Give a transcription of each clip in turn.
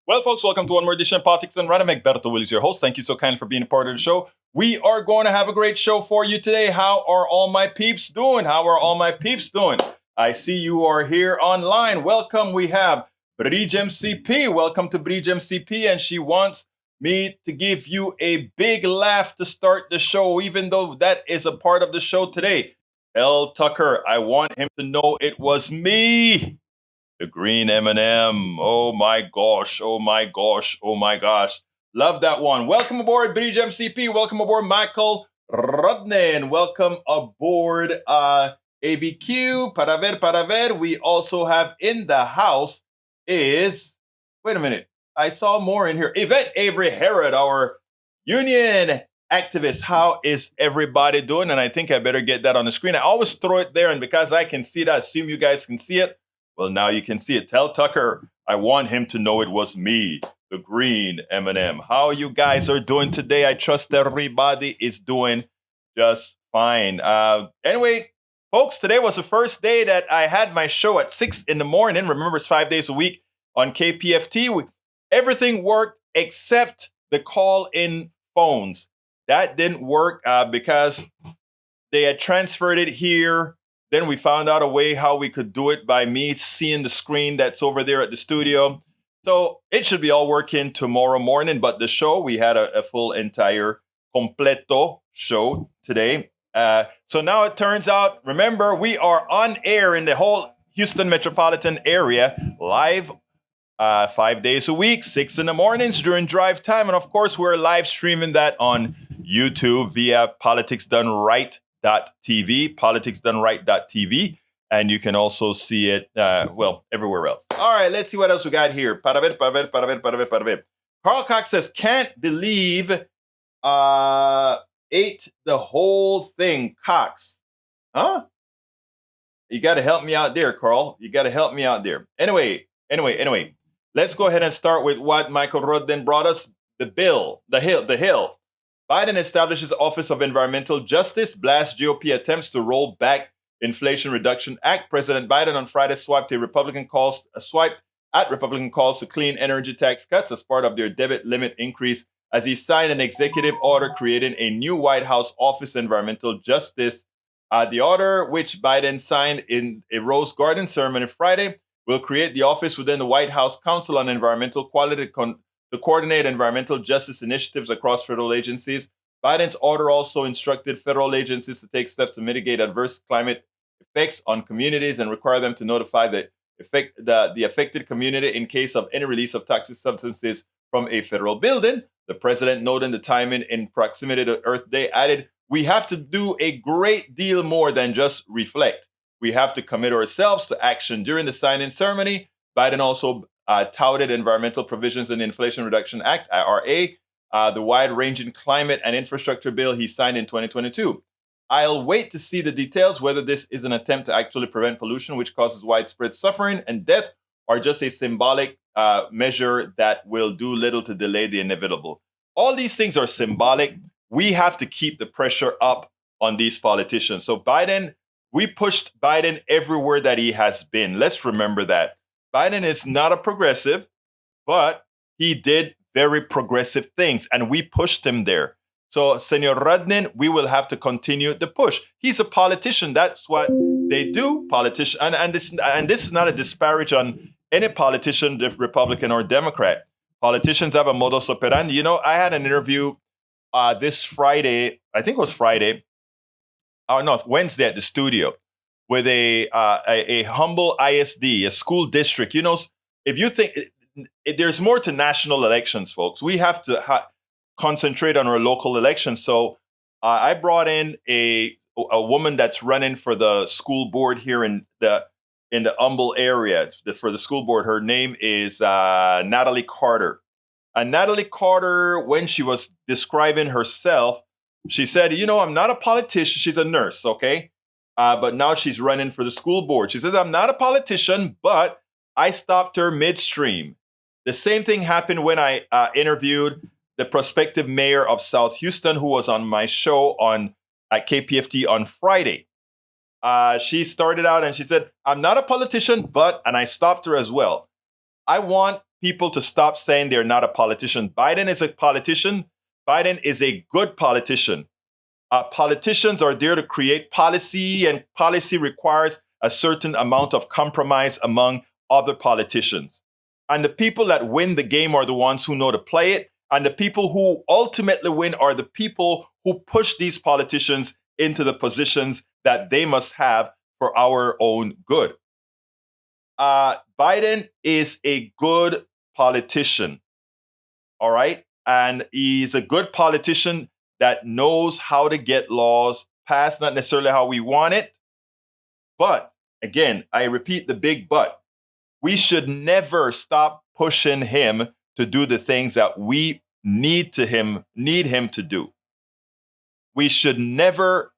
Well, folks, welcome to one more edition of Politics and Random. Egberto Willis, your host. Thank you so kindly for being a part of the show. We are going to have a great show for you today. How are all my peeps doing? I see you are here online. Welcome. We have Bridge MCP. Welcome to Bridge MCP. And she wants me to give you a big laugh to start the show, even though that is a part of the show today. L. Tucker, I want him to know it was me. The green M&M. Oh my gosh. Oh my gosh. Oh my gosh. Love that one. Welcome aboard, Bridge MCP. Welcome aboard, Michael Rodnan. Welcome aboard, ABQ. Para ver. We also have in the house is, wait a minute. I saw more in here. Yvette Avery Herod, our union activist. How is everybody doing? And I think I better get that on the screen. I always throw it there, and because I can see it, I assume you guys can see it. Well, now you can see it. Tell Tucker I want him to know it was me, the green M&M. How you guys are doing today? I trust everybody is doing just fine. Anyway, folks, today was the first day that I had my show at 6 in the morning. Remember, it's 5 days a week on KPFT. Everything worked except the call-in phones. That didn't work because they had transferred it here. Then we found out a way how we could do it by me seeing the screen that's over there at the studio. So it should be all working tomorrow morning. But the show, we had a full entire completo show today. So now it turns out, remember, we are on air in the whole Houston metropolitan area, live 5 days a week, 6 in the mornings during drive time. And of course, we're live streaming that on YouTube via politicsdoneright.tv, politicsdoneright.tv, and you can also see it, everywhere else. All right, let's see what else we got here. Para ver. Carl Cox says, can't believe ate the whole thing, Cox. Huh? You got to help me out there, Carl. You got to help me out there. Anyway. Let's go ahead and start with what Michael Rodden brought us. The Hill. Biden establishes the Office of Environmental Justice, blasts GOP attempts to roll back Inflation Reduction Act. President Biden on Friday swiped at Republican calls to clean energy tax cuts as part of their debit limit increase as he signed an executive order creating a new White House Office of Environmental Justice. The order, which Biden signed in a Rose Garden ceremony Friday, will create the office within the White House Council on Environmental Quality to coordinate environmental justice initiatives across federal agencies. Biden's order also instructed federal agencies to take steps to mitigate adverse climate effects on communities and require them to notify the affected community in case of any release of toxic substances from a federal building. The president, noting the timing in proximity to Earth Day, added, "We have to do a great deal more than just reflect. We have to commit ourselves to action." During the signing ceremony, Biden also touted environmental provisions in the Inflation Reduction Act, IRA, the wide-ranging climate and infrastructure bill he signed in 2022. "I'll wait to see the details, whether this is an attempt to actually prevent pollution, which causes widespread suffering and death, or just a symbolic measure that will do little to delay the inevitable." All these things are symbolic. We have to keep the pressure up on these politicians. So we pushed Biden everywhere that he has been. Let's remember that. Biden is not a progressive, but he did very progressive things, and we pushed him there. So, Senor Rodnan, we will have to continue the push. He's a politician. That's what they do, politician. And this is not a disparage on any politician, Republican or Democrat. Politicians have a modus operandi. You know, I had an interview this Friday, I think it was Friday, Wednesday at the studio, with a humble ISD, a school district. You know, if you think there's more to national elections, folks, we have to concentrate on our local elections. So I brought in a woman that's running for the school board here in the Humble area for the school board. Her name is Natalie Carter. And Natalie Carter, when she was describing herself, she said, "You know, I'm not a politician." She's a nurse, okay? But now she's running for the school board. She says, "I'm not a politician, but I stopped her midstream." The same thing happened when I interviewed the prospective mayor of South Houston, who was on my show at KPFT on Friday. She started out and she said, "I'm not a politician, but," and I stopped her as well. I want people to stop saying they're not a politician. Biden is a politician. Biden is a good politician. Politicians are there to create policy, and policy requires a certain amount of compromise among other politicians. And the people that win the game are the ones who know to play it. And the people who ultimately win are the people who push these politicians into the positions that they must have for our own good. Biden is a good politician, all right? And he's a good politician that knows how to get laws passed, not necessarily how we want it. But again, I repeat the big but. We should never stop pushing him to do the things that we need him to do. We should never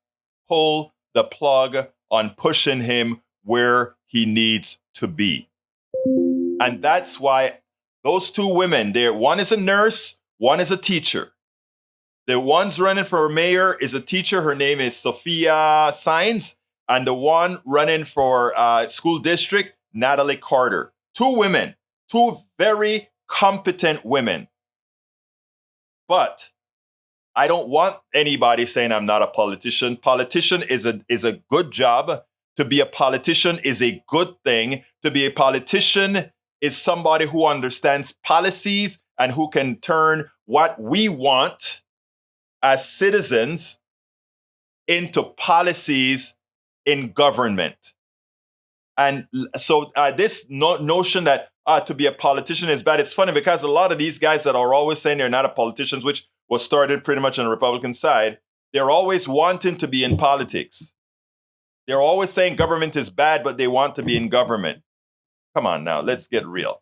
pull the plug on pushing him where he needs to be. And that's why those two women there, one is a nurse, one is a teacher. The one's running for mayor is a teacher. Her name is Sophia Saenz. And the one running for school district, Natalie Carter. Two women, two very competent women. But I don't want anybody saying I'm not a politician. Politician is a good job. To be a politician is a good thing. To be a politician is somebody who understands policies and who can turn what we want as citizens into policies in government. And so this notion that to be a politician is bad, it's funny because a lot of these guys that are always saying they're not a politicians, which was started pretty much on the Republican side, they're always wanting to be in politics. They're always saying government is bad, but they want to be in government. Come on now, let's get real.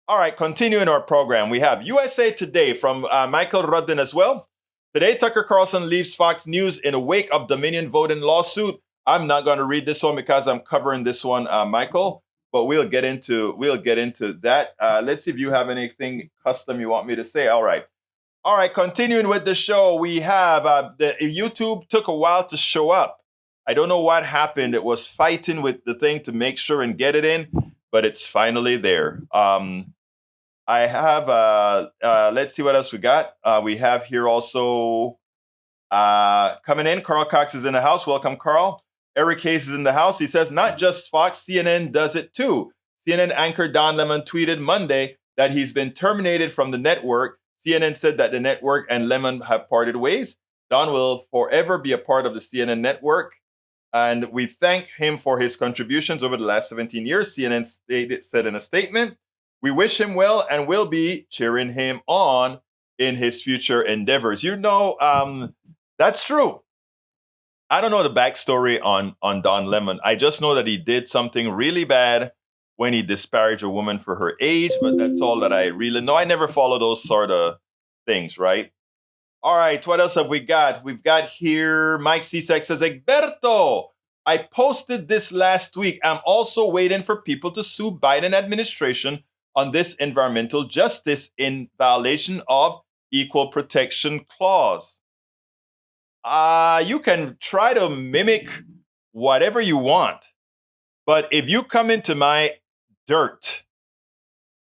All right, continuing our program, we have USA Today from Michael Rudden as well. Today, Tucker Carlson leaves Fox News in a wake of Dominion voting lawsuit. I'm not going to read this one because I'm covering this one, Michael, but we'll get into that. Let's see if you have anything custom you want me to say. All right, continuing with the show, we have the YouTube took a while to show up. I don't know what happened. It was fighting with the thing to make sure and get it in, but it's finally there. I have, let's see what else we got. We have here also coming in, Carl Cox is in the house. Welcome, Carl. Eric Hayes is in the house. He says, not just Fox, CNN does it too. CNN anchor Don Lemon tweeted Monday that he's been terminated from the network. CNN said that the network and Lemon have parted ways. Don will forever be a part of the CNN network. And we thank him for his contributions over the last 17 years, CNN said in a statement. We wish him well and will be cheering him on in his future endeavors. You know, that's true. I don't know the backstory on Don Lemon. I just know that he did something really bad when he disparaged a woman for her age, but that's all that I really know. I never follow those sort of things, right? All right, what else have we got? We've got here, Mike Cisak says, Egberto, I posted this last week. I'm also waiting for people to sue Biden administration on this environmental justice in violation of Equal Protection Clause. You can try to mimic whatever you want, but if you come into my dirt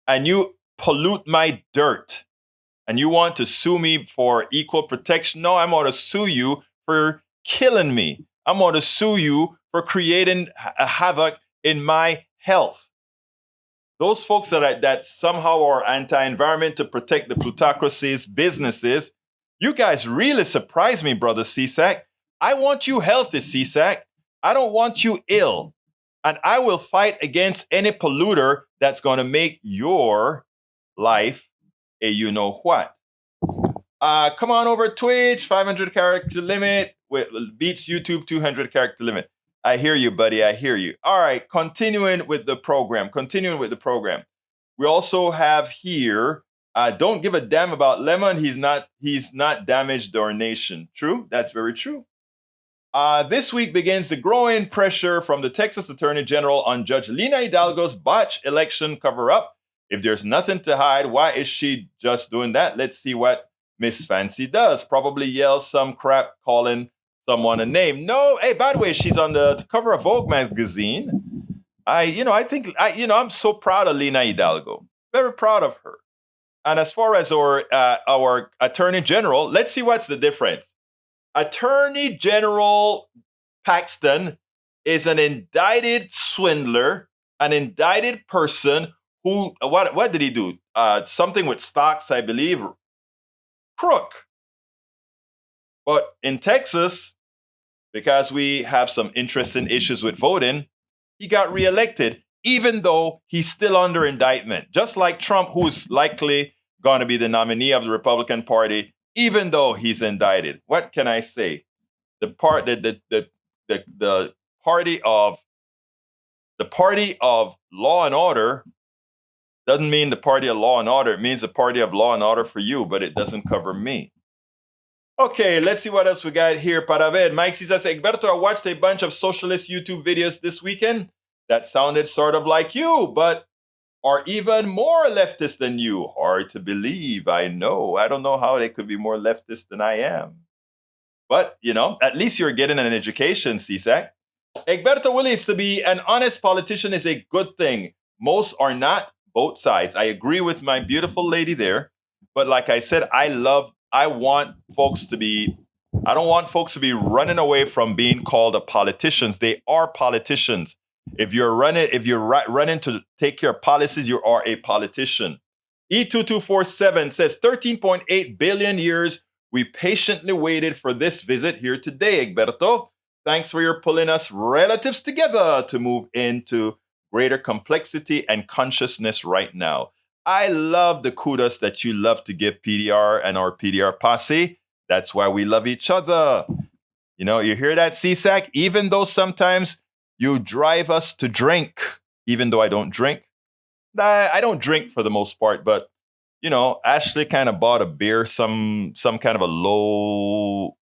and you pollute my dirt and you want to sue me for equal protection, no, I'm going to sue you for killing me. I'm going to sue you for creating a havoc in my health. Those folks that somehow are anti-environment to protect the plutocracy's businesses, you guys really surprise me, brother CSAC. I want you healthy, CSAC. I don't want you ill. And I will fight against any polluter that's going to make your life a you-know-what. Come on over Twitch, 500 character limit, beats YouTube 200 character limit. I hear you, buddy. I hear you. All right, continuing with the program. We also have here, don't give a damn about Lemon. He's not damaged our nation. True? That's very true. This week begins the growing pressure from the Texas Attorney General on Judge Lina Hidalgo's botched election cover-up. If there's nothing to hide, why is she just doing that? Let's see what Miss Fancy does. Probably yell some crap calling someone a name. No, hey, by the way, she's on the cover of Vogue magazine. I'm so proud of Lina Hidalgo. Very proud of her. And as far as our Attorney General, let's see what's the difference. Attorney General Paxton is an indicted swindler, an indicted person who, what did he do? Something with stocks, I believe. Crook. But in Texas, because we have some interesting issues with voting, he got reelected, even though he's still under indictment. Just like Trump, who's likely going to be the nominee of the Republican Party, even though he's indicted. What can I say? The party of law and order doesn't mean the party of law and order. It means the party of law and order for you, but it doesn't cover me. Okay, let's see what else we got here. Para ver, Mike says, Egberto, I watched a bunch of socialist YouTube videos this weekend that sounded sort of like you, but are even more leftist than you. Hard to believe, I know. I don't know how they could be more leftist than I am. But, at least you're getting an education, CSAC. Egberto Willis, to be an honest politician is a good thing. Most are not, both sides. I agree with my beautiful lady there. But like I said, I don't want folks to be running away from being called a politicians. They are politicians. If you're running to take care of policies, you are a politician. E2247 says 13.8 billion years. We patiently waited for this visit here today, Egberto. Thanks for your pulling us relatives together to move into greater complexity and consciousness right now. I love the kudos that you love to give PDR and our PDR posse. That's why we love each other. You hear that, CSAC? Even though sometimes you drive us to drink, even though I don't drink. I don't drink for the most part, but, Ashley kind of bought a beer, some kind of a low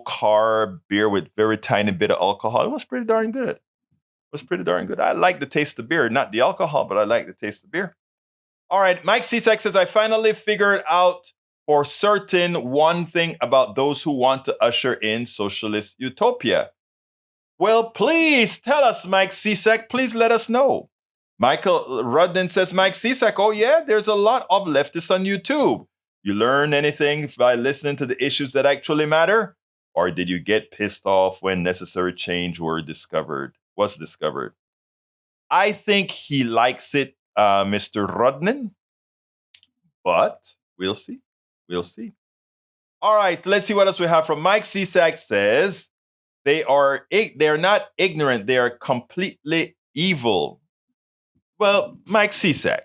carb beer with very tiny bit of alcohol. It was pretty darn good. I like the taste of beer, not the alcohol, but I like the taste of beer. All right, Mike Cisak says, I finally figured out for certain one thing about those who want to usher in socialist utopia. Well, please tell us, Mike Cisak. Please let us know. Michael Rudden says, Mike Cisak, oh yeah, there's a lot of leftists on YouTube. You learn anything by listening to the issues that actually matter? Or did you get pissed off when necessary change was discovered? I think he likes it, Mr. Rodnan, but we'll see. All right, let's see what else we have from Mike Cisak says, they're not ignorant, they are completely evil. Well, Mike Cisak,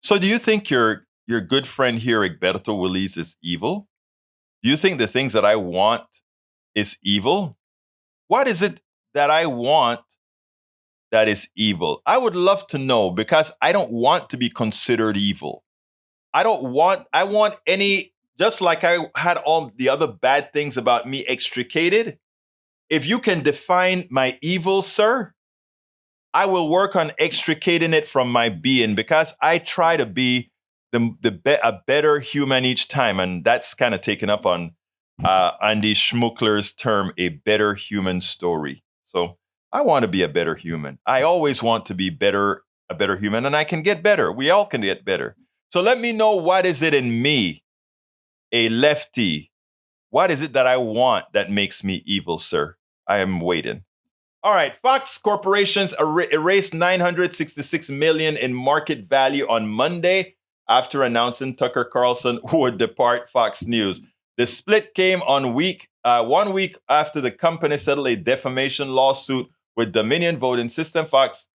so do you think your good friend here, Egberto Willis, is evil? Do you think the things that I want is evil? What is it that I want that is evil? I would love to know, because I don't want to be considered evil. I want any, just like I had all the other bad things about me extricated. If you can define my evil, sir, I will work on extricating it from my being, because I try to be a better human each time. And that's kind of taken up on Andy Schmuckler's term, a better human story. So I want to be a better human. I always want to be a better human, and I can get better. We all can get better. So let me know, what is it in me, a lefty? What is it that I want that makes me evil, sir? I am waiting. All right, Fox Corporations erased $966 million in market value on Monday after announcing Tucker Carlson would depart Fox News. The split came on 1 week after the company settled a defamation lawsuit with Dominion Voting System. Fox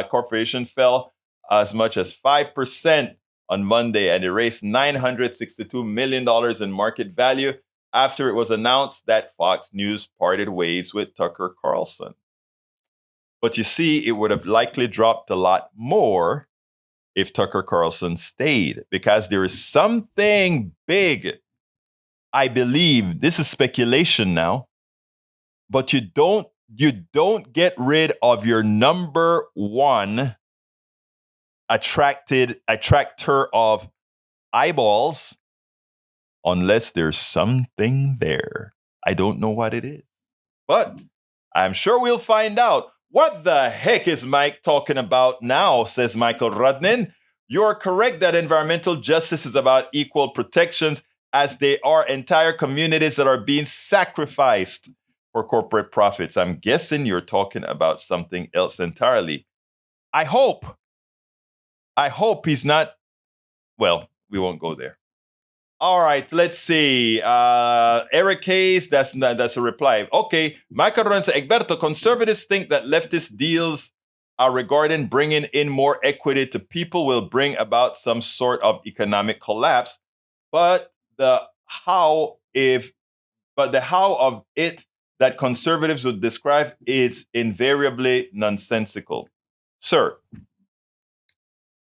Corporation fell as much as 5% on Monday and erased $962 million in market value after it was announced that Fox News parted ways with Tucker Carlson. But you see, it would have likely dropped a lot more if Tucker Carlson stayed, because there is something big. I believe, this is speculation now, but you don't get rid of your number one attractor of eyeballs unless there's something there. I don't know what it is, but I'm sure we'll find out. What the heck is Mike talking about now, says Michael Rudnin. You're correct that environmental justice is about equal protections, as they are entire communities that are being sacrificed for corporate profits. I'm guessing you're talking about something else entirely. I hope he's not. Well, we won't go there. All right, let's see. Eric Hayes, that's a reply. Okay, Michael Lorenzo Egberto, conservatives think that leftist deals regarding bringing in more equity to people will bring about some sort of economic collapse, but the how of it that conservatives would describe is invariably nonsensical. Sir,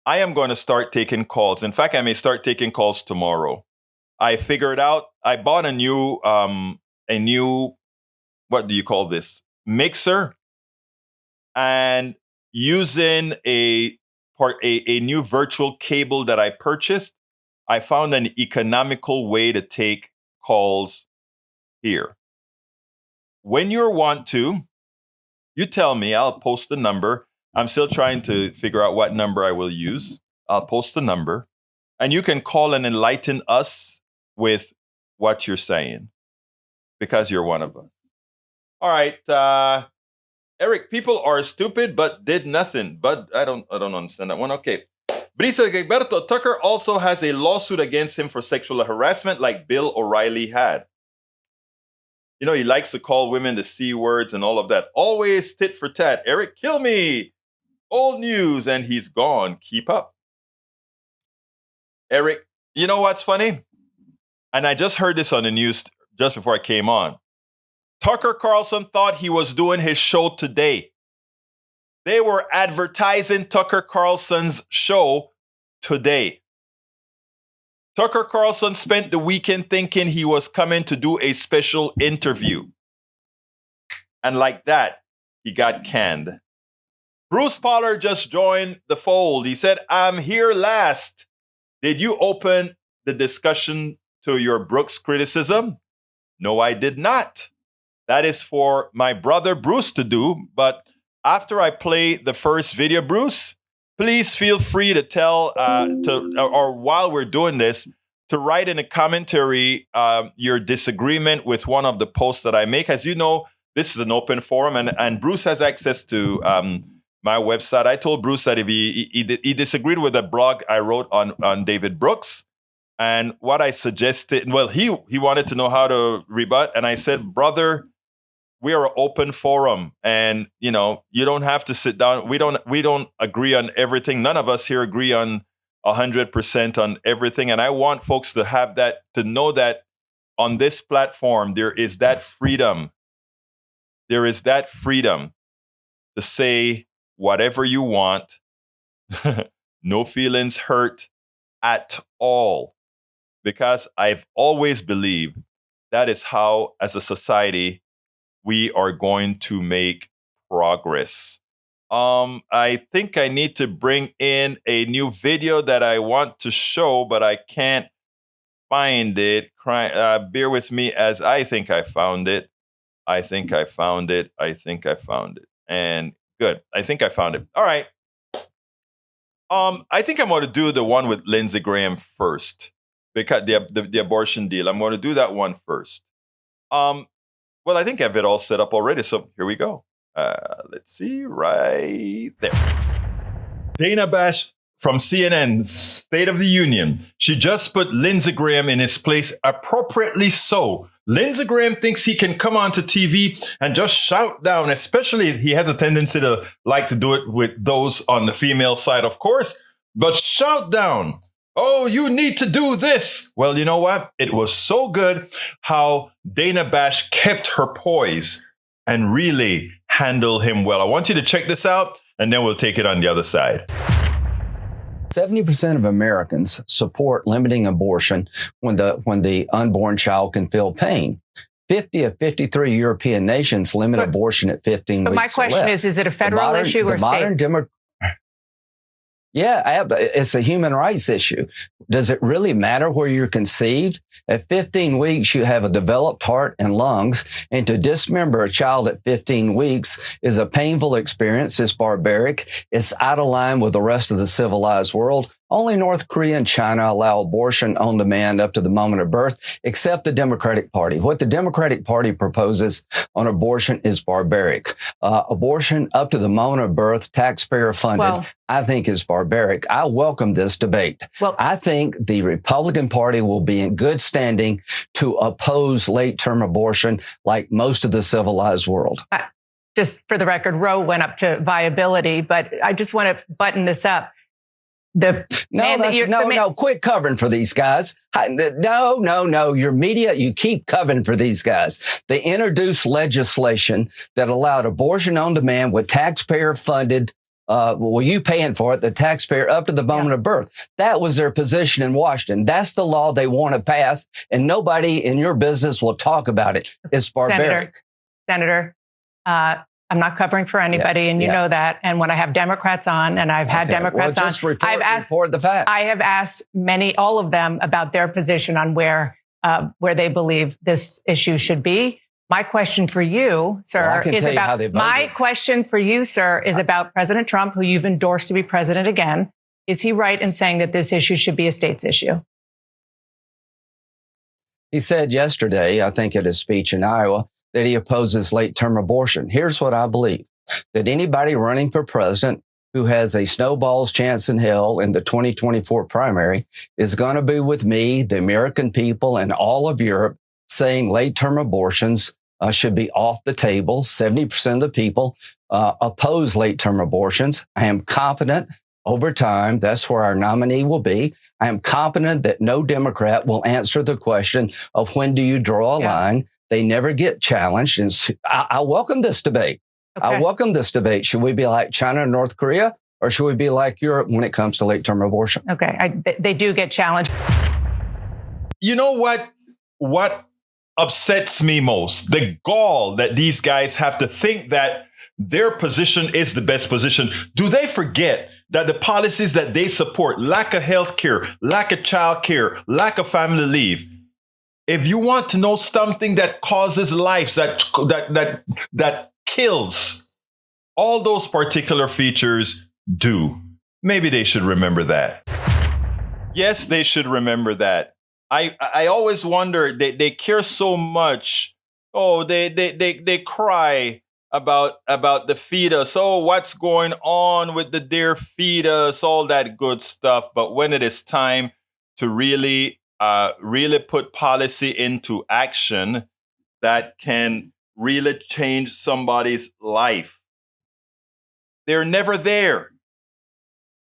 I am going to start taking calls. In fact, I may start taking calls tomorrow. I figured out, I bought a new, what do you call this? Mixer. And using a new virtual cable that I purchased, I found an economical way to take calls here. When you want to, you tell me, I'll post the number. I'm still trying to figure out what number I will use. I'll post the number. And you can call and enlighten us with what you're saying, because you're one of us. All right, Eric, people are stupid but did nothing. But I don't understand that one. Okay. Brisa Gilberto, Tucker also has a lawsuit against him for sexual harassment like Bill O'Reilly had. You know, he likes to call women the C words and all of that. Always tit for tat. Eric, kill me. Old news, and he's gone. Keep up. Eric, you know what's funny? And I just heard this on the news just before I came on. Tucker Carlson thought he was doing his show today. They were advertising Tucker Carlson's show today. Tucker Carlson spent the weekend thinking he was coming to do a special interview. And like that, he got canned. Bruce Pollard just joined the fold. He said, I'm here last. Did you open the discussion to your Brooks criticism? No, I did not. That is for my brother Bruce to do. But after I play the first video, Bruce, please feel free to tell, or while we're doing this, to write in a commentary your disagreement with one of the posts that I make. As you know, this is an open forum, and Bruce has access to my website. I told Bruce that if he disagreed with a blog I wrote on David Brooks, and what I suggested, well, he wanted to know how to rebut, and I said, brother, we are an open forum, and you know, you don't have to sit down. We don't agree on everything. None of us here agree on 100% on everything, and I want folks to have that, to know that on this platform there is that freedom. There is that freedom to say whatever you want. No feelings hurt at all. Because I've always believed that is how, as a society, we are going to make progress. I think I need to bring in a new video that I want to show, but I can't find it. Bear with me as I think I found it. I think I found it. And good. I think I found it. All right. I think I'm going to do the one with Lindsey Graham first. Because the abortion deal, I'm going to do that one first. Well, I think I have it all set up already, so here we go. Let's see, right there. Dana Bash from CNN, State of the Union. She just put Lindsey Graham in his place, appropriately so. Lindsey Graham thinks he can come onto TV and just shout down, especially he has a tendency to like to do it with those on the female side, of course, but shout down. Oh, you need to do this. Well, you know what? It was so good how Dana Bash kept her poise and really handled him well. I want you to check this out, and then we'll take it on the other side. 70% of Americans support limiting abortion when the unborn child can feel pain. 50 of 53 European nations limit abortion at 15 weeks. But my question is it a federal issue or state? Yeah, it's a human rights issue. Does it really matter where you're conceived? At 15 weeks, you have a developed heart and lungs, and to dismember a child at 15 weeks is a painful experience. It's barbaric. It's out of line with the rest of the civilized world. Only North Korea and China allow abortion on demand up to the moment of birth, except the Democratic Party. What the Democratic Party proposes on abortion is barbaric. Abortion up to the moment of birth, taxpayer funded, I think is barbaric. I welcome this debate. I think the Republican Party will be in good standing to oppose late-term abortion like most of the civilized world. Just for the record, Roe went up to viability, but I just want to button this up. Quit covering for these guys. No. Your media, you keep covering for these guys. They introduced legislation that allowed abortion on demand with taxpayer funded. You paying for it, the taxpayer up to the moment of birth. That was their position in Washington. That's the law they want to pass, and nobody in your business will talk about it. It's barbaric. Senator, I'm not covering for anybody, and you know that. And when I have Democrats on, and I've had Democrats on, report the facts. I have asked all of them about their position on where they believe this issue should be. My question for you, sir, is about President Trump, who you've endorsed to be president again. Is he right in saying that this issue should be a state's issue? He said yesterday, I think at his speech in Iowa, that he opposes late-term abortion. Here's what I believe, that anybody running for president who has a snowball's chance in hell in the 2024 primary is going to be with me, the American people, and all of Europe saying late-term abortions should be off the table. 70% of the people oppose late-term abortions. I am confident over time, that's where our nominee will be. I am confident that no Democrat will answer the question of when do you draw a line. They never get challenged. And I welcome this debate. Okay. I welcome this debate. Should we be like China and North Korea, or should we be like Europe when it comes to late-term abortion? Okay, they do get challenged. You know what upsets me most? The gall that these guys have to think that their position is the best position. Do they forget that the policies that they support, lack of health care, lack of child care, lack of family leave, if you want to know something that causes lives, that kills, all those particular features do. Maybe they should remember that. Yes, they should remember that. I always wonder, they care so much. Oh, they cry about the fetus. Oh, what's going on with the dear fetus, all that good stuff. But when it is time to really put policy into action that can really change somebody's life, they're never there.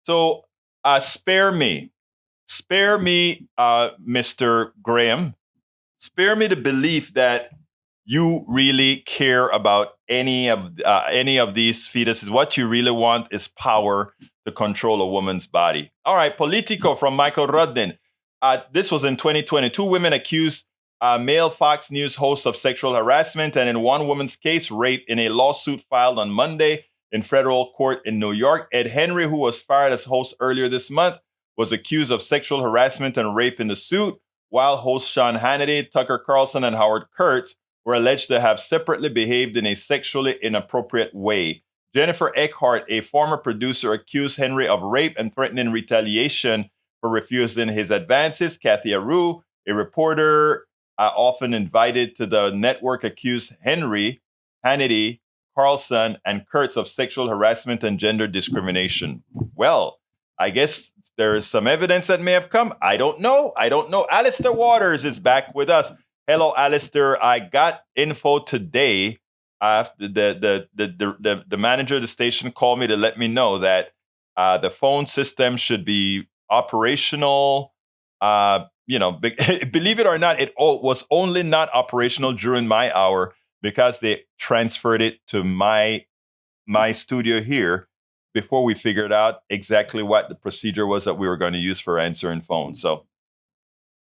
So spare me, Mr. Graham. Spare me the belief that you really care about any of these fetuses. What you really want is power to control a woman's body. All right, Politico from Michael Rudden. This was in 2020. 2 women accused male Fox News host of sexual harassment, and in one woman's case, rape, in a lawsuit filed on Monday in federal court in New York. Ed Henry, who was fired as host earlier this month, was accused of sexual harassment and rape in the suit, while hosts Sean Hannity, Tucker Carlson, and Howard Kurtz were alleged to have separately behaved in a sexually inappropriate way. Jennifer Eckhart, a former producer, accused Henry of rape and threatening retaliation for refusing his advances. Kathy Aru, a reporter often invited to the network, accused Henry, Hannity, Carlson, and Kurtz of sexual harassment and gender discrimination. Well, I guess there is some evidence that may have come. I don't know. Alistair Waters is back with us. Hello, Alistair. I got info today. The manager of the station called me to let me know that the phone system should be operational. Believe it or not, it was only not operational during my hour because they transferred it to my studio here before we figured out exactly what the procedure was that we were going to use for answering phones. So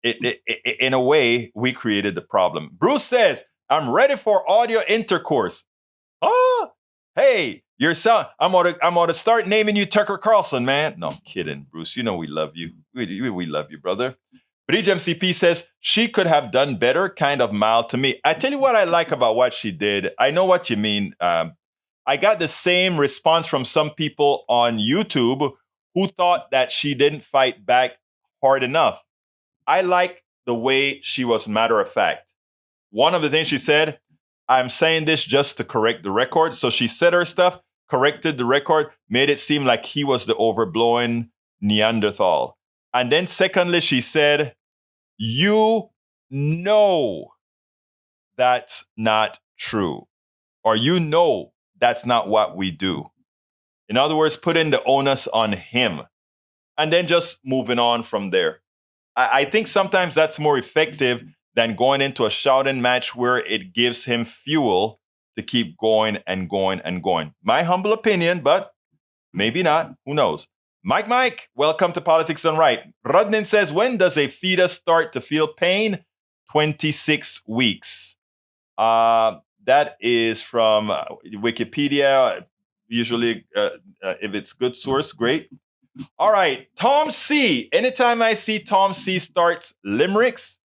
in a way, we created the problem. Bruce says, I'm ready for audio intercourse. Oh, hey, I'm gonna start naming you Tucker Carlson, man. No, I'm kidding, Bruce. You know we love you. We love you, brother. Bridge MCP says she could have done better, kind of mild to me. I tell you what I like about what she did. I know what you mean. I got the same response from some people on YouTube who thought that she didn't fight back hard enough. I like the way she was matter of fact. One of the things she said, I'm saying this just to correct the record. So she said her stuff, corrected the record, made it seem like he was the overblowing Neanderthal. And then secondly, she said, you know that's not true. Or you know that's not what we do. In other words, putting the onus on him. And then just moving on from there. I think sometimes that's more effective than going into a shouting match where it gives him fuel to keep going and going and going. My humble opinion, but maybe not. Who knows? Mike, welcome to Politics Done Right. Rudnin says, when does a fetus start to feel pain? 26 weeks. That is from Wikipedia. Usually, if it's good source, great. All right, Tom C. Anytime I see Tom C starts limericks,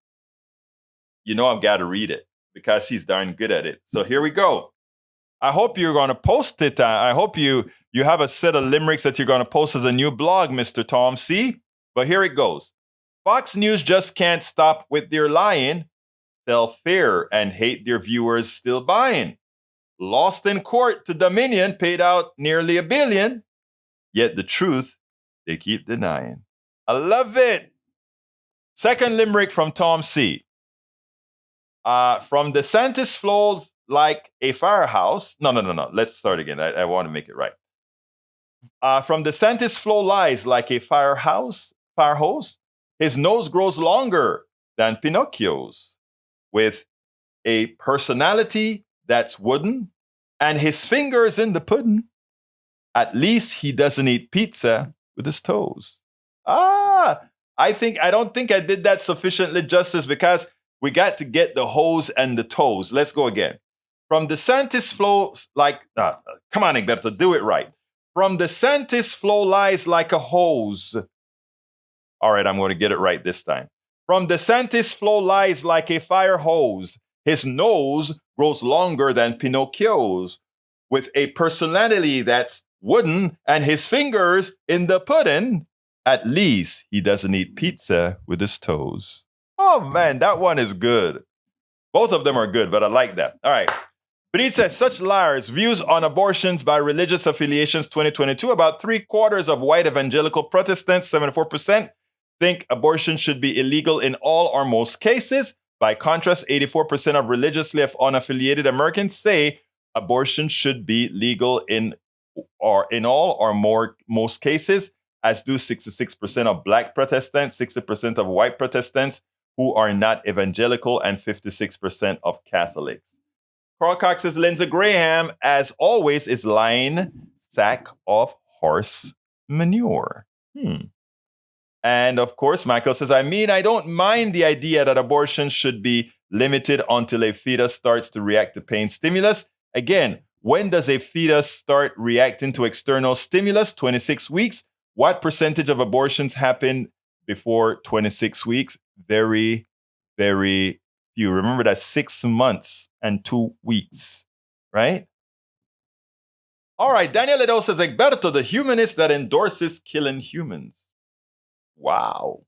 you know I've got to read it because he's darn good at it. So here we go. I hope you're going to post it. I hope you have a set of limericks that you're going to post as a new blog, Mr. Tom C. But here it goes. Fox News just can't stop with their lying, sell fear, and hate their viewers still buying. Lost in court to Dominion, paid out nearly $1 billion. Yet the truth, they keep denying. I love it. Second limerick from Tom C. From DeSantis flows like a firehouse. No. Let's start again. I want to make it right. From DeSantis flow lies like a fire hose. His nose grows longer than Pinocchio's, with a personality that's wooden, and his fingers in the pudding. At least he doesn't eat pizza with his toes. I don't think I did that sufficiently justice because we got to get the hose and the toes. Let's go again. From DeSantis flow like, come on, Egberto, do it right. From DeSantis flow lies like a hose. All right, I'm going to get it right this time. From DeSantis flow lies like a fire hose. His nose grows longer than Pinocchio's, with a personality that's wooden and his fingers in the pudding. At least he doesn't eat pizza with his toes. Oh man, that one is good. Both of them are good, but I like that. All right. But he says, such liars, views on abortions by religious affiliations 2022. About 3/4 of white evangelical Protestants, 74%, think abortion should be illegal in all or most cases. By contrast, 84% of religiously unaffiliated Americans say abortion should be legal in all or most cases, as do 66% of black Protestants, 60% of white Protestants who are not evangelical, and 56% of Catholics. Carl Cox says Lindsey Graham, as always, is lying sack of horse manure. And of course, Michael says, I don't mind the idea that abortion should be limited until a fetus starts to react to pain stimulus. Again, when does a fetus start reacting to external stimulus? 26 weeks. What percentage of abortions happen before 26 weeks? Very, very few. Remember, that's 6 months and 2 weeks, right? All right, Daniel Edo says, Egberto, the humanist that endorses killing humans. Wow.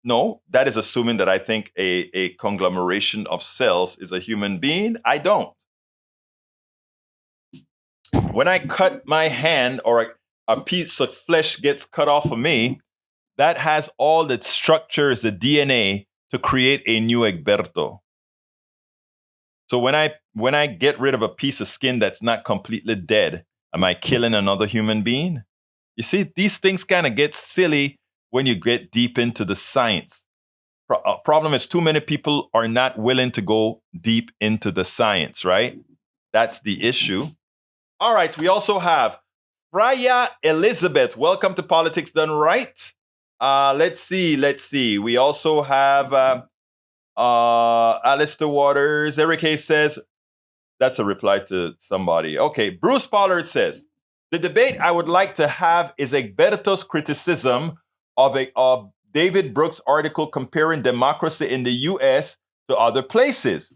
No, that is assuming that I think a conglomeration of cells is a human being. I don't. When I cut my hand or a piece of flesh gets cut off of me, that has all the structures, the DNA, to create a new Egberto. So when I get rid of a piece of skin that's not completely dead, am I killing another human being? You see, these things kind of get silly when you get deep into the science. Problem is too many people are not willing to go deep into the science, right? That's the issue. All right, we also have Freya Elizabeth. Welcome to Politics Done Right. Let's see. We also have Alistair Waters. Eric Hayes says, That's a reply to somebody. Okay, Bruce Pollard says, the debate I would like to have is Egberto's criticism of David Brooks' article comparing democracy in the US to other places.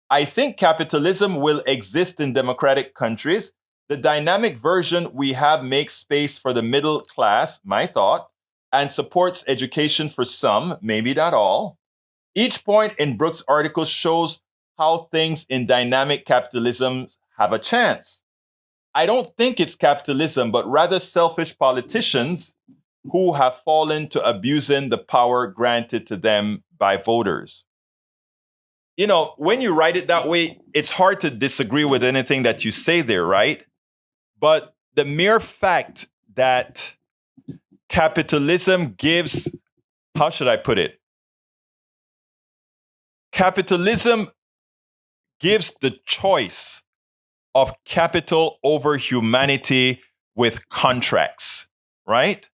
I think capitalism will exist in democratic countries. The dynamic version we have makes space for the middle class, my thought, and supports education for some, maybe not all. Each point in Brooks' article shows how things in dynamic capitalism have a chance. I don't think it's capitalism, but rather selfish politicians who have fallen to abusing the power granted to them by voters. You know, when you write it that way, it's hard to disagree with anything that you say there, right? But the mere fact that capitalism gives, how should I put it? Capitalism gives the choice of capital over humanity with contracts, right?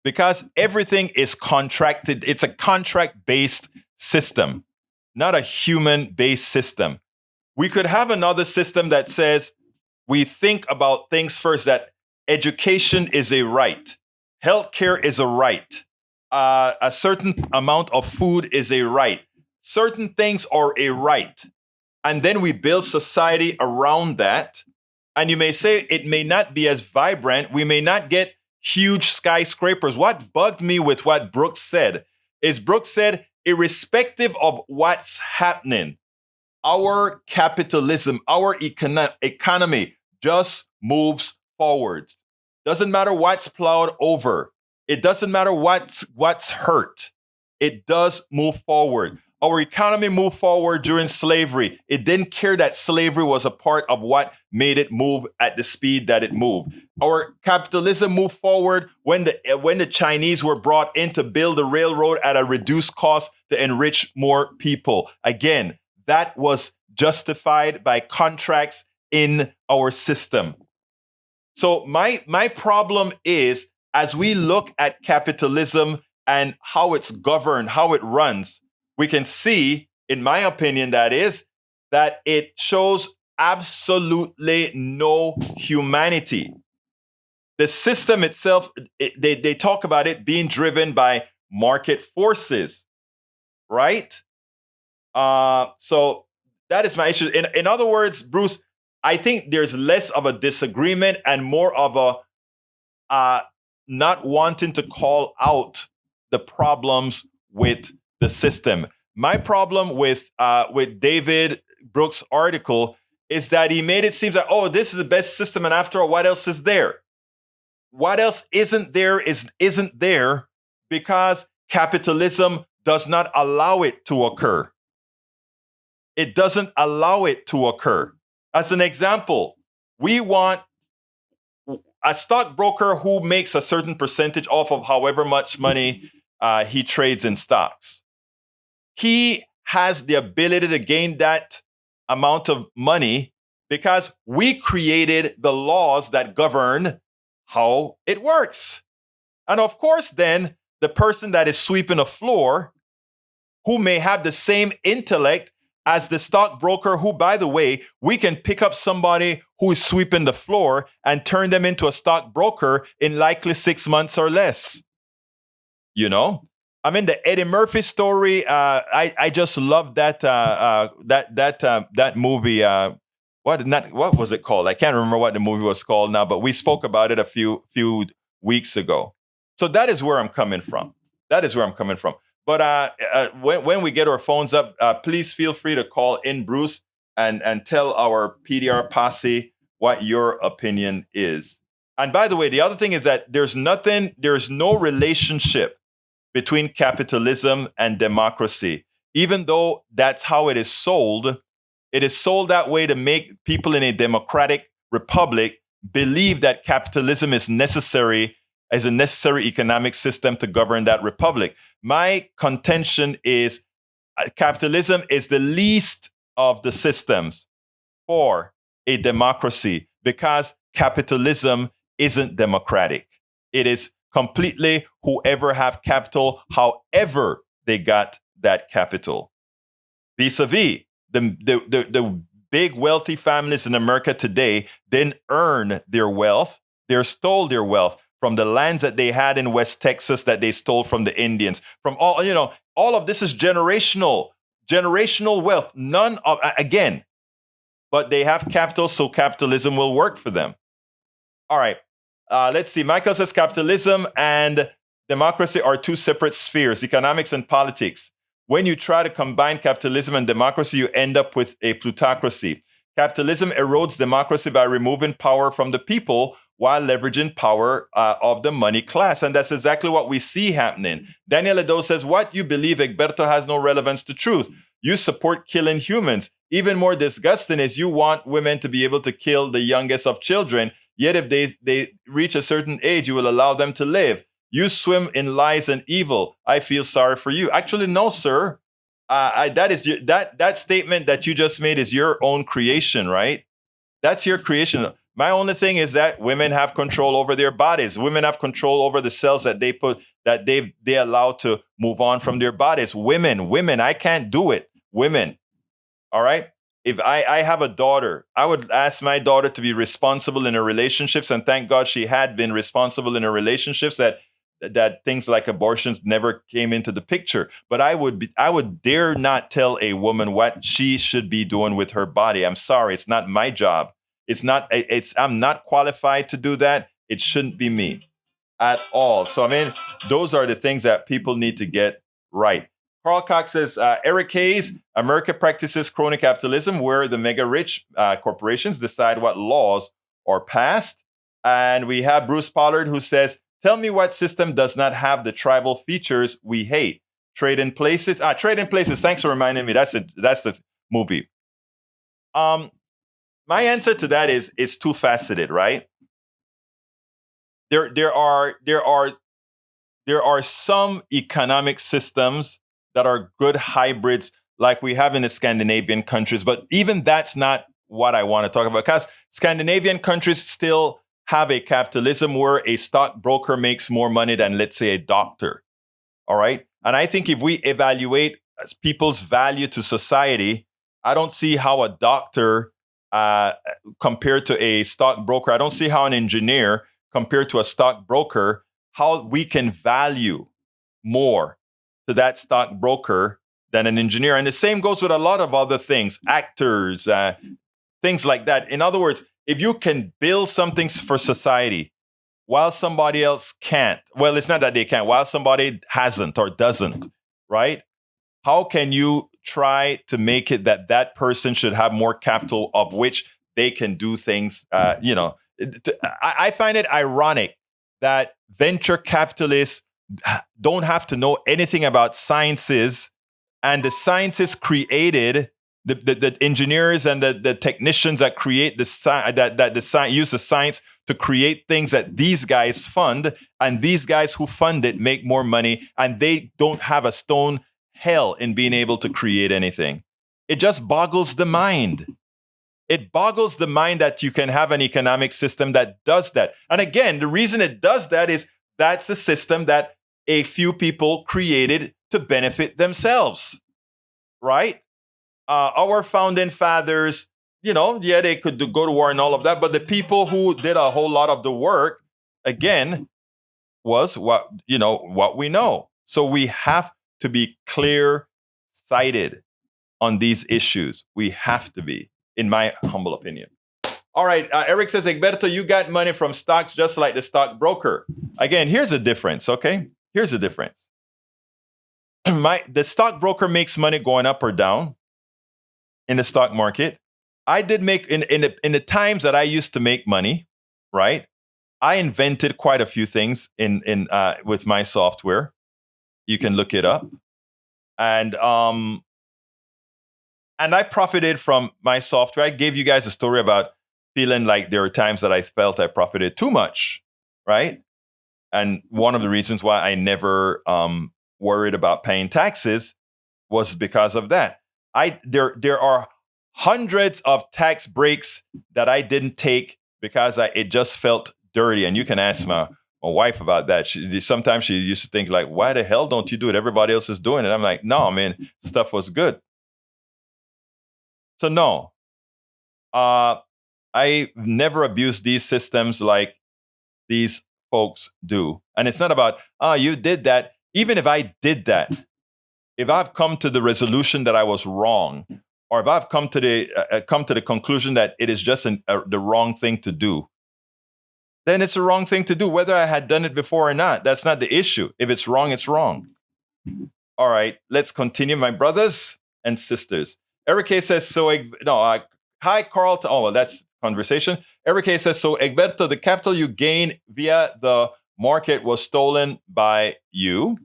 Because everything is contracted. It's a contract-based system, not a human-based system. We could have another system that says we think about things first, that education is a right, healthcare is a right, a certain amount of food is a right, certain things are a right. And then we build society around that. And you may say it may not be as vibrant. We may not get huge skyscrapers. What bugged me with what Brooks said is Brooks said, irrespective of what's happening, our capitalism, our economy just moves forwards. Doesn't matter what's plowed over. It doesn't matter what's hurt. It does move forward. Our economy moved forward during slavery. It didn't care that slavery was a part of what made it move at the speed that it moved. Our capitalism moved forward when the Chinese were brought in to build a railroad at a reduced cost to enrich more people. Again, that was justified by contracts in our system. So my problem is, as we look at capitalism and how it's governed, how it runs, we can see, in my opinion, that it shows absolutely no humanity. The system itself, they talk about it being driven by market forces, right? So that is my issue. In other words, Bruce, I think there's less of a disagreement and more of a not wanting to call out the problems with the system. My problem with David Brooks' article is that he made it seem like, oh, this is the best system, and after all, what else is there? What else isn't there isn't there because capitalism does not allow it to occur. It doesn't allow it to occur. As an example, we want a stockbroker who makes a certain percentage off of however much money he trades in stocks. He has the ability to gain that amount of money because we created the laws that govern how it works. And of course, then the person that is sweeping a floor, who may have the same intellect as the stockbroker, who, by the way, we can pick up somebody who is sweeping the floor and turn them into a stockbroker in likely 6 months or less. You know? I mean, the Eddie Murphy story. I just love that movie. What was it called? I can't remember what the movie was called now, but we spoke about it a few weeks ago. So that is where I'm coming from. But when we get our phones up, please feel free to call in, Bruce, and tell our PDR posse what your opinion is. And by the way, the other thing is that there's no relationship between capitalism and democracy. Even though that's how it is sold that way to make people in a democratic republic believe that capitalism is necessary as a necessary economic system to govern that republic. My contention is capitalism is the least of the systems for a democracy because capitalism isn't democratic. It is completely whoever have capital, however they got that capital. Vis-a-vis, the big wealthy families in America today didn't earn their wealth. They stole their wealth from the lands that they had in West Texas that they stole from the Indians. From all of this is generational wealth. None of, again, but they have capital, so capitalism will work for them. All right. Let's see. Michael says capitalism and democracy are two separate spheres, economics and politics. When you try to combine capitalism and democracy, you end up with a plutocracy. Capitalism erodes democracy by removing power from the people while leveraging power of the money class. And that's exactly what we see happening. Daniel Edo says, what you believe, Egberto, has no relevance to truth. You support killing humans. Even more disgusting is you want women to be able to kill the youngest of children, yet if they reach a certain age, you will allow them to live. You swim in lies and evil. I feel sorry for you. Actually, no, sir. That statement that you just made is your own creation, right? That's your creation. My only thing is that women have control over their bodies. Women have control over the cells that they allow to move on from their bodies. Women, I can't do it. Women. All right. If I have a daughter, I would ask my daughter to be responsible in her relationships. And thank God she had been responsible in her relationships, that things like abortions never came into the picture. But I would dare not tell a woman what she should be doing with her body. I'm sorry. It's not my job. I'm not qualified to do that. It shouldn't be me at all. So, I mean, those are the things that people need to get right. Carl Cox says, Eric Hayes, America practices crony capitalism where the mega rich corporations decide what laws are passed. And we have Bruce Pollard who says, tell me what system does not have the tribal features we hate. Trade in Places. Trade in Places. Thanks for reminding me. That's the movie. My answer to that is it's two faceted, right? There are some economic systems that are good hybrids like we have in the Scandinavian countries, but even that's not what I want to talk about, because Scandinavian countries still have a capitalism where a stockbroker makes more money than, let's say, a doctor. All right. And I think if we evaluate people's value to society, I don't see how a doctor compared to a stockbroker, I don't see how an engineer compared to a stockbroker, how we can value more to that stockbroker than an engineer. And the same goes with a lot of other things, actors, things like that. In other words, if you can build something for society while somebody else can't, well, it's not that they can't, while somebody hasn't or doesn't, right? How can you try to make it that person should have more capital of which they can do things? I find it ironic that venture capitalists don't have to know anything about sciences, and the scientists created the engineers and the technicians that create use the science to create things that these guys fund, and these guys who fund it make more money, and they don't have a stone hell in being able to create anything. It just boggles the mind. It boggles the mind that you can have an economic system that does that. And again, the reason it does that is that's the system that a few people created to benefit themselves, right? Our founding fathers, they could go to war and all of that, but the people who did a whole lot of the work, again, was what we know. So we have to be clear-sighted on these issues. We have to be, in my humble opinion. All right, Eric says, Egberto, you got money from stocks just like the stockbroker. Again, here's the difference, okay? Here's the difference. The stockbroker makes money going up or down in the stock market. I did make, in the times that I used to make money, right? I invented quite a few things with my software. You can look it up. And I profited from my software. I gave you guys a story about feeling like there were times that I felt I profited too much, right? And one of the reasons why I never worried about paying taxes was because of that. There are hundreds of tax breaks that I didn't take because it just felt dirty. And you can ask my wife about that. Sometimes she used to think like, why the hell don't you do it? Everybody else is doing it. I'm like, no, man, stuff was good. So no, I never abuse these systems like these folks do. And it's not about, you did that. Even if I did that, if I've come to the resolution that I was wrong, or if I've come to the conclusion that it is just the wrong thing to do, then it's the wrong thing to do, whether I had done it before or not. That's not the issue. If it's wrong, it's wrong. All right, let's continue, my brothers and sisters. Eric A says, hi, Carl. Oh, well, that's conversation. Eric A says, so Egberto, the capital you gained via the market was stolen by you.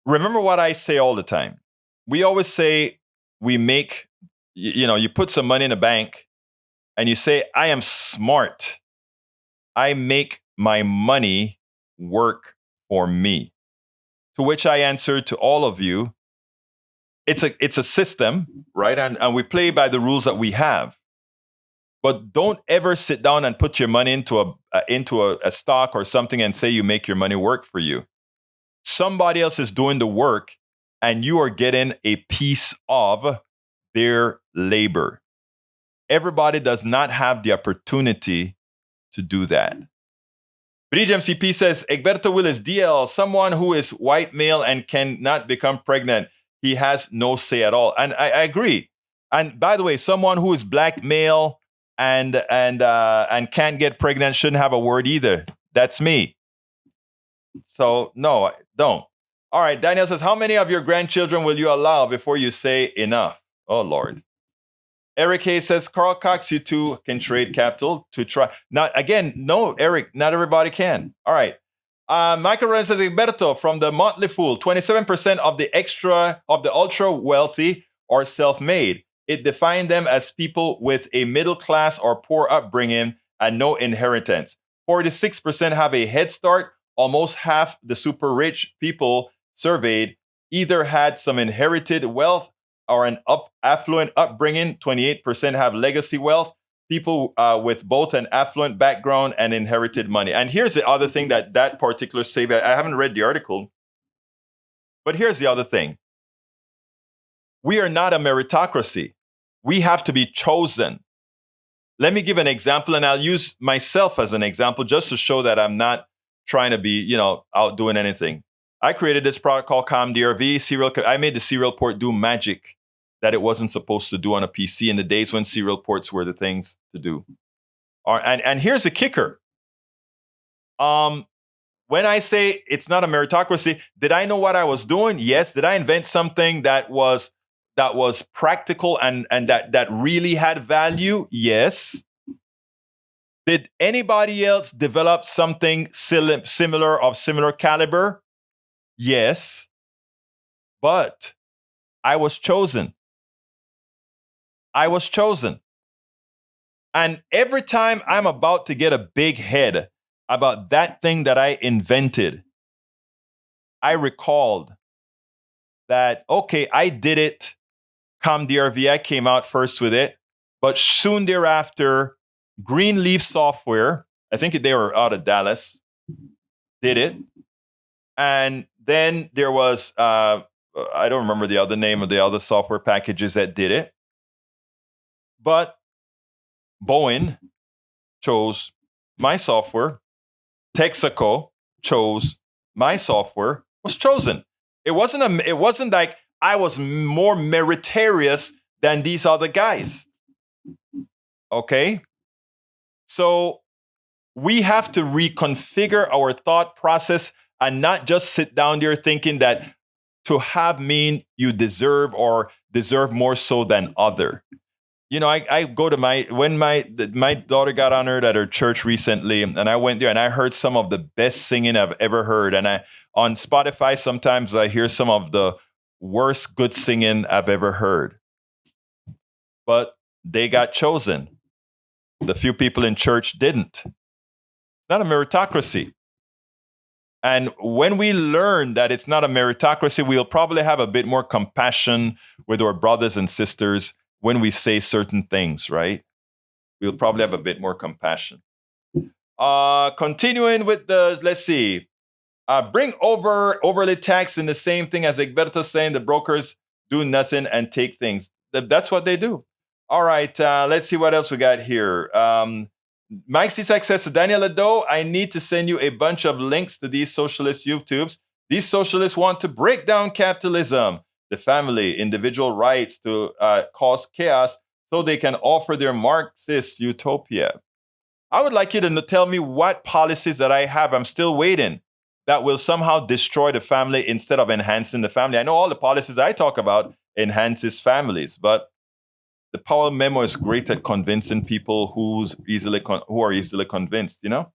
Remember what I say all the time. We always say we make, you put some money in a bank and you say, I am smart. I make my money work for me. To which I answer to all of you, it's a system, right? And we play by the rules that we have. But don't ever sit down and put your money into a stock or something and say you make your money work for you. Somebody else is doing the work and you are getting a piece of their labor. Everybody does not have the opportunity to do that. Bridge MCP says, Egberto Willis, DL, someone who is white male and cannot become pregnant. He has no say at all. And I agree. And by the way, someone who is black male and can't get pregnant shouldn't have a word either. That's me. So no, I don't. All right, Daniel says, how many of your grandchildren will you allow before you say enough? Oh, Lord. Eric Hayes says, Carl Cox, you two can trade capital to try. Not again, no, Eric, not everybody can. All right. Michael Ryan says, Egberto, from the Motley Fool, 27% of the ultra wealthy are self-made. It defined them as people with a middle class or poor upbringing and no inheritance. 46% have a head start. Almost half the super rich people surveyed either had some inherited wealth or an affluent upbringing. 28% have legacy wealth. People with both an affluent background and inherited money. And here's the other thing that particular survey, I haven't read the article, but here's the other thing. We are not a meritocracy. We have to be chosen. Let me give an example, and I'll use myself as an example just to show that I'm not trying to be, out doing anything. I created this product called ComDRV. I made the serial port do magic that it wasn't supposed to do on a PC in the days when serial ports were the things to do. And here's the kicker. When I say it's not a meritocracy, did I know what I was doing? Yes. Did I invent something that was practical and that really had value? Yes. Did anybody else develop something similar of similar caliber? Yes. But I was chosen. And every time I'm about to get a big head about that thing that I invented, I recalled that, okay, I did it. ComDRV, I came out first with it. But soon thereafter, Greenleaf Software, I think they were out of Dallas, did it. And then there was, I don't remember the other name of the other software packages that did it. But Boeing chose my software. Texaco chose my software, was chosen. It wasn't like I was more meritorious than these other guys. Okay? So we have to reconfigure our thought process and not just sit down there thinking that to have mean you deserve more so than other. I go to when my daughter got honored at her church recently, and I went there and I heard some of the best singing I've ever heard. And on Spotify, sometimes I hear some of the worst good singing I've ever heard. But they got chosen. The few people in church didn't. It's not a meritocracy. And when we learn that it's not a meritocracy, we'll probably have a bit more compassion with our brothers and sisters when we say certain things, right? We'll probably have a bit more compassion. Continuing with let's see. Bring overly tax in the same thing as Egberto saying the brokers do nothing and take things. That's what they do. All right, let's see what else we got here. Mike Cisak says to Daniel Ado, I need to send you a bunch of links to these socialist YouTubes. These socialists want to break down capitalism, the family, individual rights to cause chaos so they can offer their Marxist utopia. I would like you to tell me what policies that I have, I'm still waiting, that will somehow destroy the family instead of enhancing the family. I know all the policies I talk about enhances families, but the Powell memo is great at convincing people who are easily convinced, you know?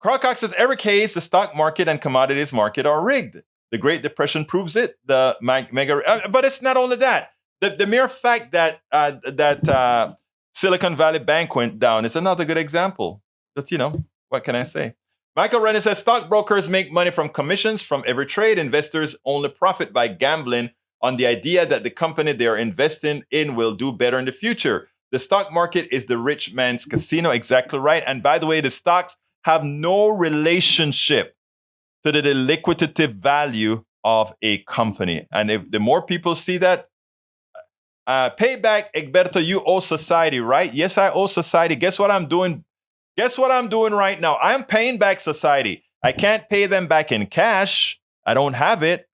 Carl Cox says, every case, the stock market and commodities market are rigged. The Great Depression proves it. But it's not only that. The mere fact that Silicon Valley Bank went down is another good example. But, you know, what can I say? Michael Rennie says, stockbrokers make money from commissions from every trade. Investors only profit by gambling on the idea that the company they are investing in will do better in the future. The stock market is the rich man's casino. Exactly right. And by the way, the stocks have no relationship to the liquidative value of a company. And if the more people see that, payback, Egberto, you owe society, right? Yes, I owe society. Guess what I'm doing? Guess what I'm doing right now? I'm paying back society. I can't pay them back in cash. I don't have it,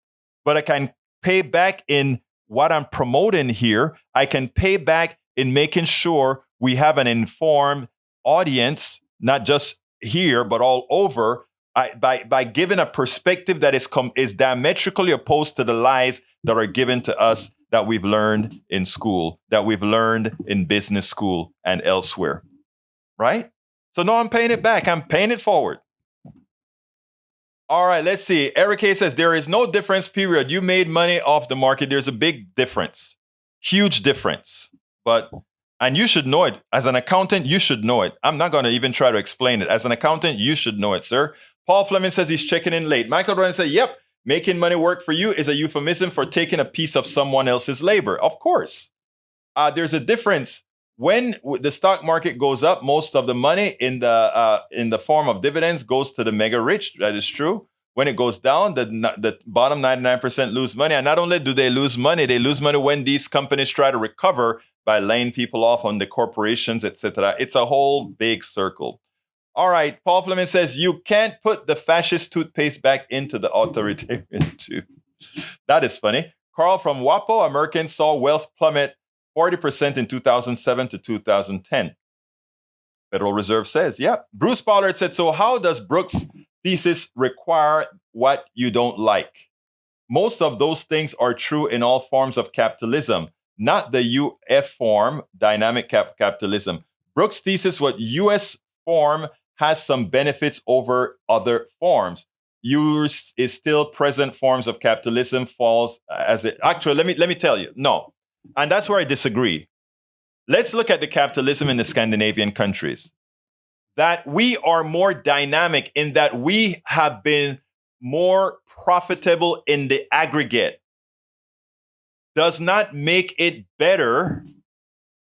but I can pay back in what I'm promoting here. I can pay back in making sure we have an informed audience, not just here, but all over, by giving a perspective that is diametrically opposed to the lies that are given to us that we've learned in school, that we've learned in business school and elsewhere, right? So no, I'm paying it back. I'm paying it forward. All right, let's see. Eric K says, there is no difference, period. You made money off the market. There's a big difference, huge difference. And you should know it. As an accountant, you should know it. I'm not going to even try to explain it. As an accountant, you should know it, sir. Paul Fleming says he's checking in late. Michael Ryan says, yep, making money work for you is a euphemism for taking a piece of someone else's labor. Of course. There's a difference. When the stock market goes up, most of the money in the form of dividends goes to the mega rich. That is true. When it goes down, the bottom 99% lose money. And not only do they lose money when these companies try to recover by laying people off on the corporations, etc. It's a whole big circle. All right, Paul Fleming says, you can't put the fascist toothpaste back into the authoritarian tube. That is funny. Carl from WAPO, Americans saw wealth plummet 40% in 2007 to 2010. Federal Reserve says, yeah. Bruce Pollard said, so how does Brooks' thesis require what you don't like? Most of those things are true in all forms of capitalism, not the UF form, dynamic capitalism. Brooks' thesis, what US form has some benefits over other forms. Yours is still present forms of capitalism falls as it. Actually, let me tell you, no. And that's where I disagree. Let's look at the capitalism in the Scandinavian countries. That we are more dynamic in that we have been more profitable in the aggregate does not make it better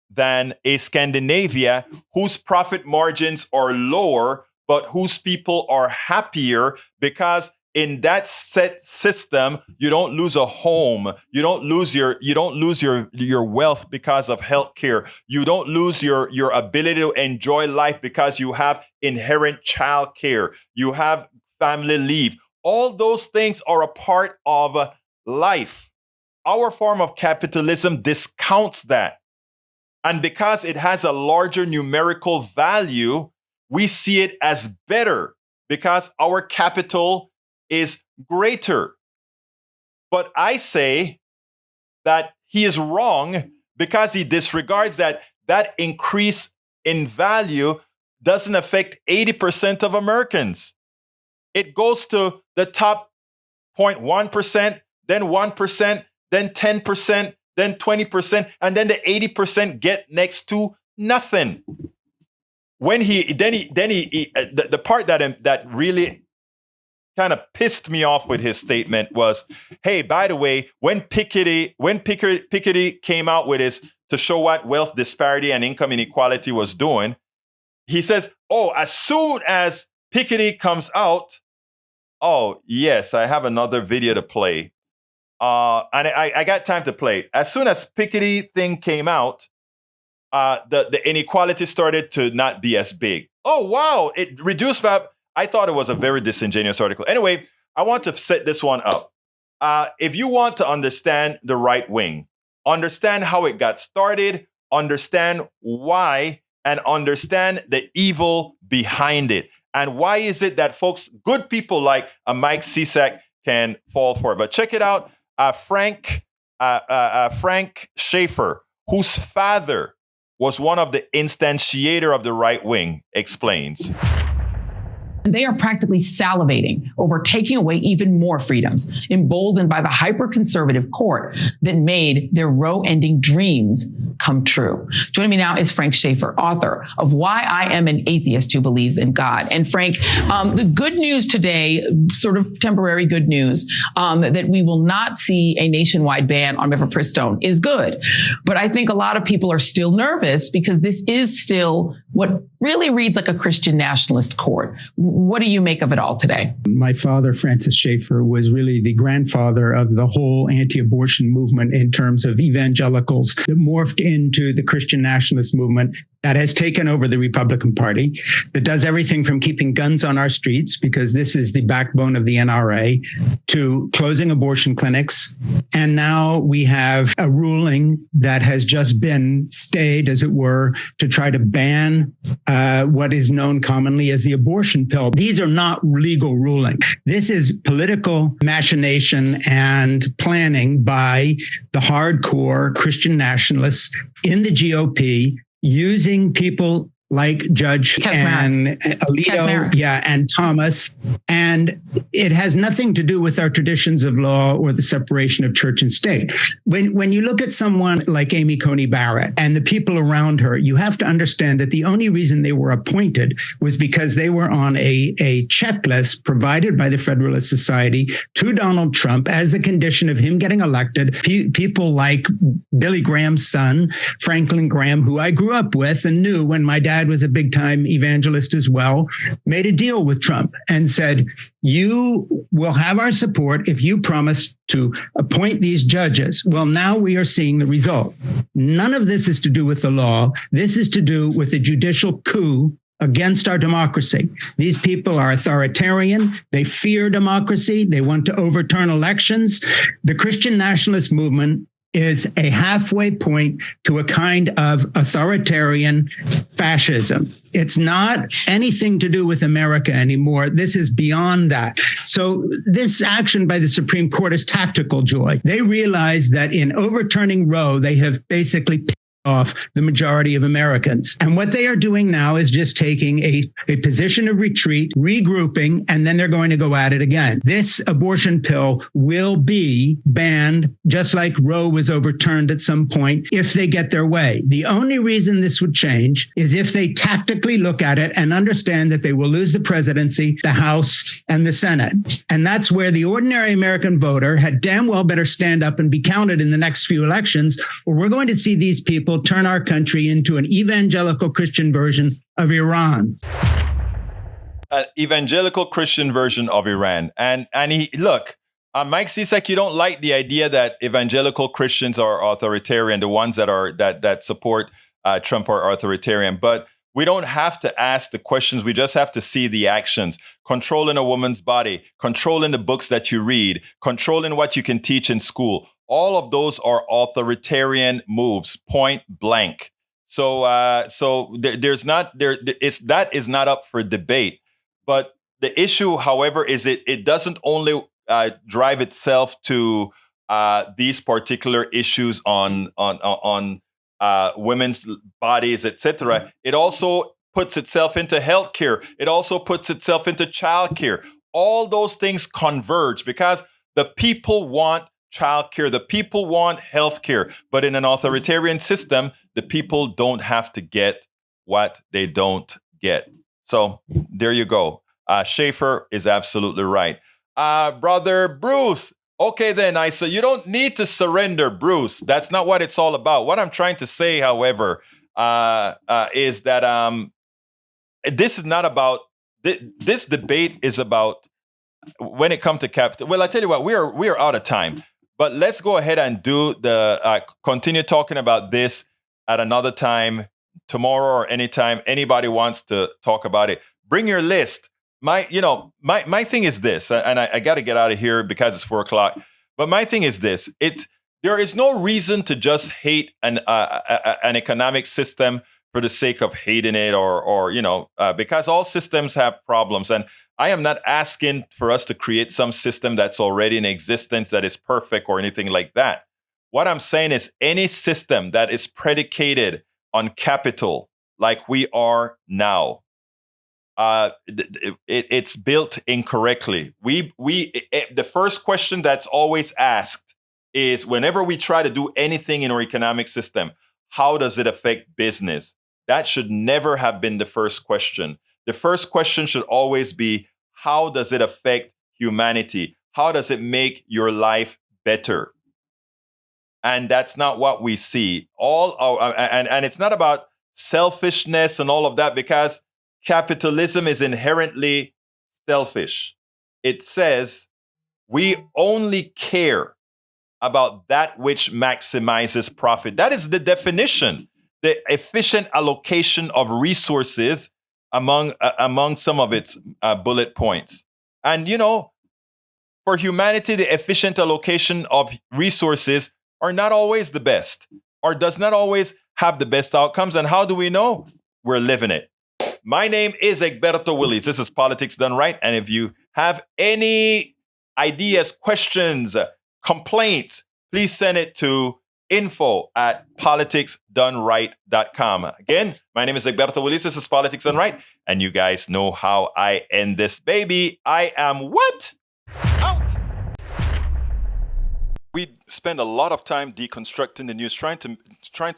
than a Scandinavia whose profit margins are lower, but whose people are happier because in that set system, you don't lose a home. You don't lose your wealth because of healthcare. You don't lose your ability to enjoy life because you have inherent childcare. You have family leave. All those things are a part of life. Our form of capitalism discounts that. And because it has a larger numerical value, we see it as better because our capital is greater. But I say that he is wrong because he disregards that increase in value doesn't affect 80% of Americans. It goes to the top 0.1%, then 1%, then 10%, then 20%, and then the 80% get next to nothing. When the part that really kind of pissed me off with his statement was, hey, by the way, when Piketty came out with his to show what wealth disparity and income inequality was doing, he says, oh, as soon as Piketty comes out, oh, yes, I have another video to play. And I got time to play it. As soon as Piketty thing came out, the inequality started to not be as big. Oh, wow. It reduced VAP. I thought it was a very disingenuous article. Anyway, I want to set this one up. If you want to understand the right wing, understand how it got started, understand why, and understand the evil behind it. And why is it that folks, good people like Mike Cisak can fall for it? But check it out. Frank Schaeffer, whose father was one of the instantiator of the right wing, explains. They are practically salivating over taking away even more freedoms, emboldened by the hyper-conservative court that made their Roe-ending dreams come true. Joining me now is Frank Schaeffer, author of Why I Am an Atheist Who Believes in God. And Frank, the good news today, sort of temporary good news, that we will not see a nationwide ban on mifepristone is good. But I think a lot of people are still nervous because this is still what really reads like a Christian nationalist court. What do you make of it all today? My father, Francis Schaeffer, was really the grandfather of the whole anti-abortion movement in terms of evangelicals that morphed into the Christian nationalist movement that has taken over the Republican Party, that does everything from keeping guns on our streets, because this is the backbone of the NRA, to closing abortion clinics. And now we have a ruling that has just been stayed, as it were, to try to ban what is known commonly as the abortion pill. These are not legal rulings. This is political machination and planning by the hardcore Christian nationalists in the GOP, using people like Judge and Alito, and Thomas. And it has nothing to do with our traditions of law or the separation of church and state. When you look at someone like Amy Coney Barrett and the people around her, you have to understand that the only reason they were appointed was because they were on a checklist provided by the Federalist Society to Donald Trump as the condition of him getting elected. People like Billy Graham's son, Franklin Graham, who I grew up with and knew when my dad was a big time evangelist as well, made a deal with Trump and said, you will have our support if you promise to appoint these judges. Well, now we are seeing the result. None of this is to do with the law. This is to do with a judicial coup against our democracy. These people are authoritarian. They fear democracy. They want to overturn elections. The Christian nationalist movement is a halfway point to a kind of authoritarian fascism. It's not anything to do with America anymore. This is beyond that. So this action by the Supreme Court is tactical, Joy. They realize that in overturning Roe, they have basically off the majority of Americans. And what they are doing now is just taking a position of retreat, regrouping, and then they're going to go at it again. This abortion pill will be banned, just like Roe was overturned at some point, if they get their way. The only reason this would change is if they tactically look at it and understand that they will lose the presidency, the House, and the Senate. And that's where the ordinary American voter had damn well better stand up and be counted in the next few elections, or we're going to see these people turn our country into an evangelical Christian version of Iran. An evangelical Christian version of Iran. And he, look, Mike Cisak, you don't like the idea that evangelical Christians are authoritarian, the ones that support Trump are authoritarian. But we don't have to ask the questions. We just have to see the actions. Controlling a woman's body, controlling the books that you read, controlling what you can teach in school. All of those are authoritarian moves, point blank. So that is not up for debate. But the issue, however, is it doesn't only drive itself to these particular issues on women's bodies, etc. It also puts itself into healthcare. It also puts itself into childcare. All those things converge because the people want childcare. The people want healthcare. But in an authoritarian system, the people don't have to get what they don't get. So there you go. Schaeffer is absolutely right. Brother Bruce. Okay, then, Isa, you don't need to surrender, Bruce. That's not what it's all about. What I'm trying to say, however, is that this is not about, this debate is about when it comes to capital. Well, I tell you what, we are out of time. But let's go ahead and do the continue talking about this at another time, tomorrow or anytime anybody wants to talk about it. Bring your list. My thing is this, and I got to get out of here because it's 4:00. But my thing is this: there is no reason to just hate an economic system for the sake of hating it, or because all systems have problems. And I am not asking for us to create some system that's already in existence that is perfect or anything like that. What I'm saying is any system that is predicated on capital, like we are now, it's built incorrectly. The first question that's always asked is, whenever we try to do anything in our economic system, how does it affect business? That should never have been the first question. The first question should always be, how does it affect humanity? How does it make your life better? And that's not what we see. And it's not about selfishness and all of that, because capitalism is inherently selfish. It says we only care about that which maximizes profit. That is the definition. The efficient allocation of resources among some of its bullet points. And, for humanity, the efficient allocation of resources are not always the best, or does not always have the best outcomes. And how do we know? We're living it. My name is Egberto Willies. This is Politics Done Right. And if you have any ideas, questions, complaints, please send it to info@politicsdoneright.com. Again, my name is Egberto Willies. This is Politics Done Right. And you guys know how I end this baby. I am what? Out. We spend a lot of time deconstructing the news, trying to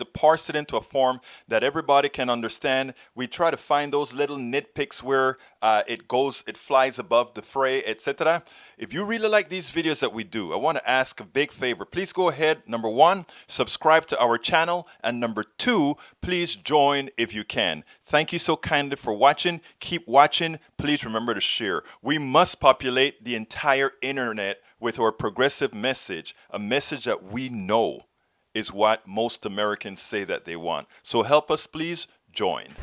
parse it into a form that everybody can understand. We try to find those little nitpicks where it flies above the fray, etc. If you really like these videos that we do, I want to ask a big favor. Please go ahead. Number 1, subscribe to our channel. And number 2, please join if you can. Thank you so kindly for watching. Keep watching. Please remember to share. We must populate the entire internet with our progressive message, a message that we know is what most Americans say that they want. So help us, please join.